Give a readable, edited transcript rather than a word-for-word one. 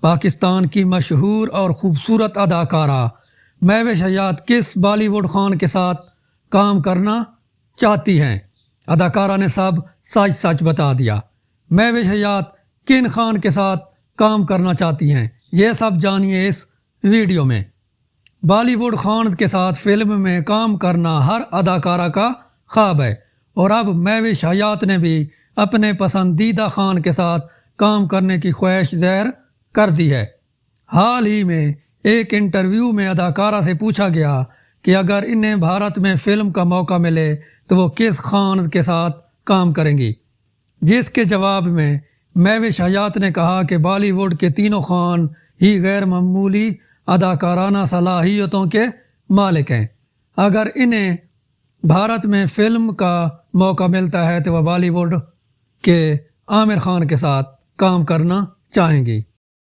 پاکستان کی مشہور اور خوبصورت اداکارہ مہوش حیات کس بالی ووڈ خان کے ساتھ کام کرنا چاہتی ہیں؟ اداکارہ نے سب سچ سچ بتا دیا۔ مہوش حیات کن خان کے ساتھ کام کرنا چاہتی ہیں، یہ سب جانیے اس ویڈیو میں۔ بالی ووڈ خان کے ساتھ فلم میں کام کرنا ہر اداکارہ کا خواب ہے، اور اب مہوش حیات نے بھی اپنے پسندیدہ خان کے ساتھ کام کرنے کی خواہش ظاہر کر دی ہے۔ حال ہی میں ایک انٹرویو میں اداکارہ سے پوچھا گیا کہ اگر انہیں بھارت میں فلم کا موقع ملے تو وہ کس خان کے ساتھ کام کریں گی، جس کے جواب میں مہوش حیات نے کہا کہ بالی ووڈ کے تینوں خان ہی غیر معمولی اداکارانہ صلاحیتوں کے مالک ہیں۔ اگر انہیں بھارت میں فلم کا موقع ملتا ہے تو وہ بالی ووڈ کے عامر خان کے ساتھ کام کرنا چاہیں گی۔